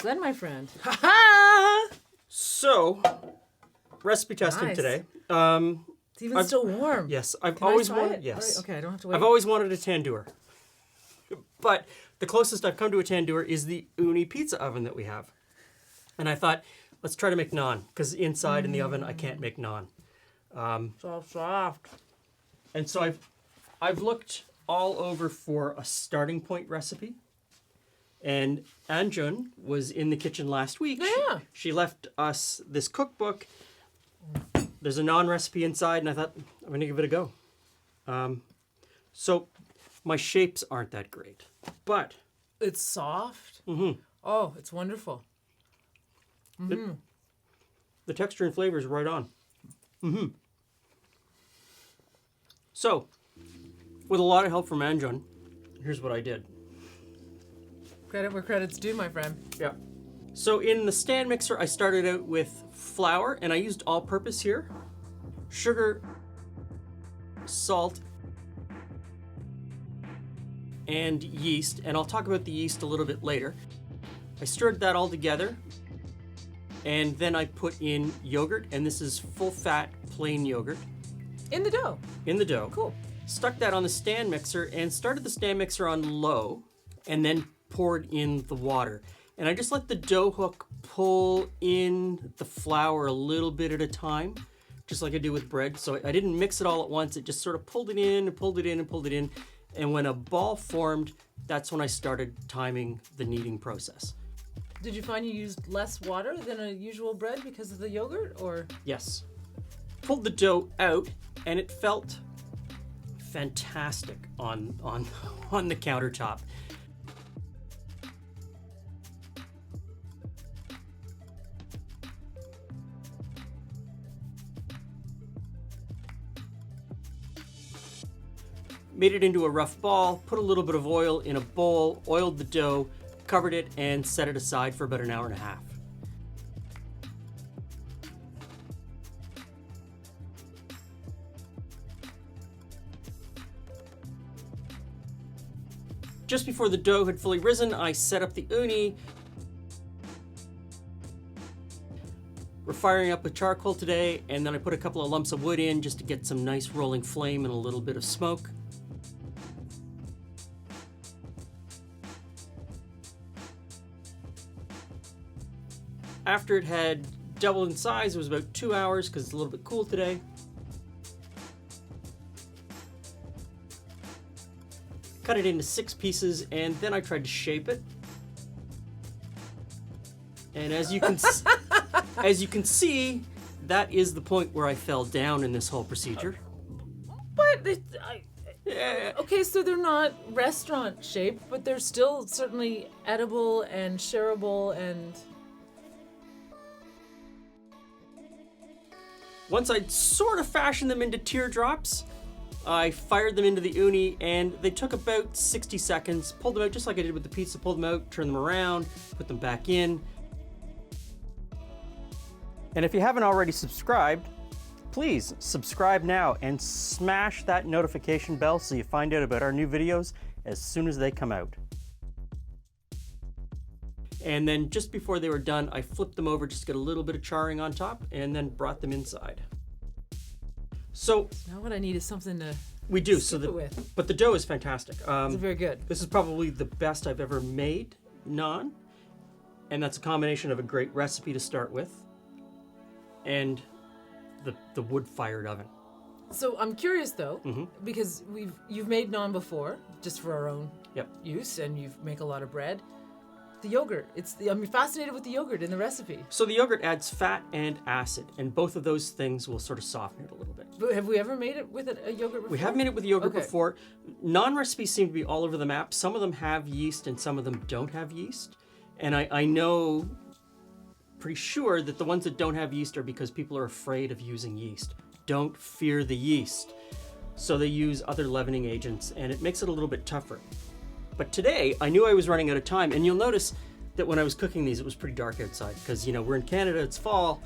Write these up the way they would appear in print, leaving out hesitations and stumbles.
Glen, my friend. So, recipe testing Nice. today. It's even still warm. Yes, I've Can always I try wanted. it? Yes, All right, okay, I don't have to wait. I've always wanted a tandoor, but the closest I've come to a tandoor is the Ooni Pizza Oven that we have, and I thought, let's try to make naan because inside in the oven I can't make naan. So soft. And so I've looked all over for a starting point recipe. And Anjum was in the kitchen last week. Yeah. She left us this cookbook. There's a naan recipe inside, and I thought, I'm going to give it a go. So my shapes aren't that great, but It's soft. Mhm. Oh, it's wonderful. the texture and flavor is right on. So, with a lot of help from Anjum, here's what I did. Credit where credit's due, my friend. Yeah. So in the stand mixer, I started out with flour, and I used all-purpose here, sugar, salt, and yeast. And I'll talk about the yeast a little bit later. I stirred that all together, and then I put in yogurt, and this is full-fat plain yogurt In the dough. in the dough. Cool. Stuck that on the stand mixer and started the stand mixer on low, and then poured in the water. And I just let the dough hook pull in the flour a little bit at a time, just like I do with bread. So I didn't mix it all at once. It just sort of pulled it in and pulled it in and pulled it in. And when a ball formed, that's when I started timing the kneading process. Did you find you used less water than a usual bread because of the yogurt, or? Yes. Pulled the dough out, and it felt fantastic on the countertop. Made it into a rough ball, put a little bit of oil in a bowl, oiled the dough, covered it, and set it aside for about an hour and a half. Just before the dough had fully risen, I set up the uni. We're firing up with charcoal today, and then I put a couple of lumps of wood in just to get some nice rolling flame and a little bit of smoke. After it had doubled in size, it was about 2 hours because it's a little bit cool today. Cut it into 6 pieces, and then I tried to shape it. And as you can see, that is the point where I fell down in this whole procedure. But Yeah. okay, so they're not restaurant shaped, but they're still certainly edible and shareable and. Once I'd sort of fashioned them into teardrops, I fired them into the uni, and they took about 60 seconds. Pulled them out just like I did with the pizza. Pulled them out, turned them around, put them back in. And if you haven't already subscribed, please subscribe now and smash that notification bell so you find out about our new videos as soon as they come out. And then just before they were done, I flipped them over just to get a little bit of charring on top, and then brought them inside. So Now what I need is something to. we do. Soup it with. But the dough is fantastic. It's very good. This is probably the best I've ever made naan, and that's a combination of a great recipe to start with, and the wood-fired oven. So I'm curious though, Mm-hmm. because you've made naan before, just for our own Yep. use, and you make a lot of bread. The yogurt, I'm fascinated with the yogurt in the recipe. So the yogurt adds fat and acid, and both of those things will sort of soften it a little bit. But have we ever made it with a yogurt before? We have made it with yogurt Okay. before. Naan recipes seem to be all over the map. Some of them have yeast and some of them don't have yeast. And I know pretty sure that the ones that don't have yeast are because people are afraid of using yeast. Don't fear the yeast. So they use other leavening agents, and it makes it a little bit tougher. But today, I knew I was running out of time, and you'll notice that when I was cooking these, it was pretty dark outside, because, you know, we're in Canada, it's fall,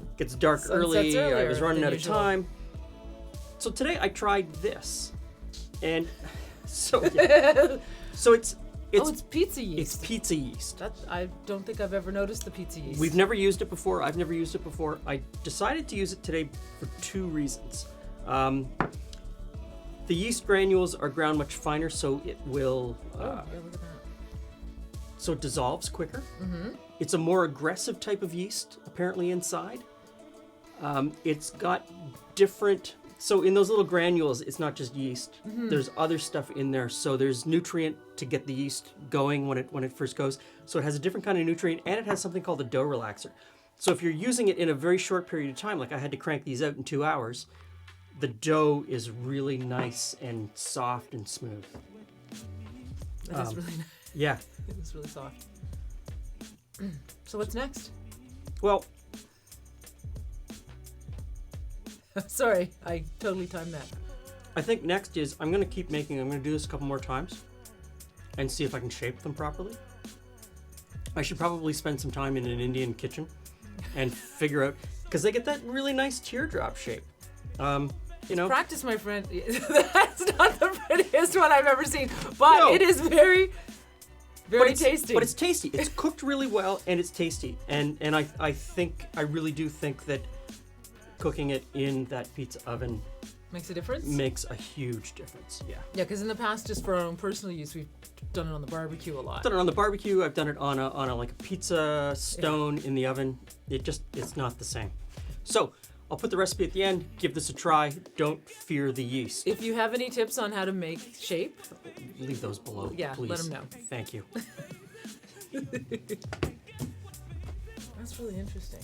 it gets dark Sunsets early, I earlier was running than out of usual. time. So today I tried this, and so, yeah. So it's It's pizza yeast. It's pizza yeast. I don't think I've ever noticed the pizza yeast. We've never used it before. I've never used it before. I decided to use it today for 2 reasons. The yeast granules are ground much finer, so it will. Yeah, look at that. So it dissolves quicker. It's a more aggressive type of yeast, apparently, inside. It's got different. So in those little granules, it's not just yeast. There's other stuff in there. So there's nutrient to get the yeast going when it first goes. So it has a different kind of nutrient, and it has something called a dough relaxer. So if you're using it in a very short period of time, like I had to crank these out in 2 hours, the dough is really nice and soft and smooth. That is really nice. Yeah. It is really soft. So what's next? Well, Sorry, I totally timed that. I think next is I'm going to keep making. I'm going to do this a couple more times and see if I can shape them properly. I should probably spend some time in an Indian kitchen and figure out, because they get that really nice teardrop shape. You know, Practice, my friend. That's not the prettiest one I've ever seen, but No. it is very, very tasty. But it's tasty. It's cooked really well and it's tasty. And I really do think that cooking it in that pizza oven Makes a difference? makes a huge difference. Yeah. Yeah, because in the past, just for our own personal use, we've done it on the barbecue a lot. I've done it on the barbecue. I've done it on a like a pizza stone in the oven. It's not the same. So I'll put the recipe at the end. Give this a try. Don't fear the yeast. If you have any tips on how to make shape, Leave those below, yeah, please. let them know. Thank you. That's really interesting.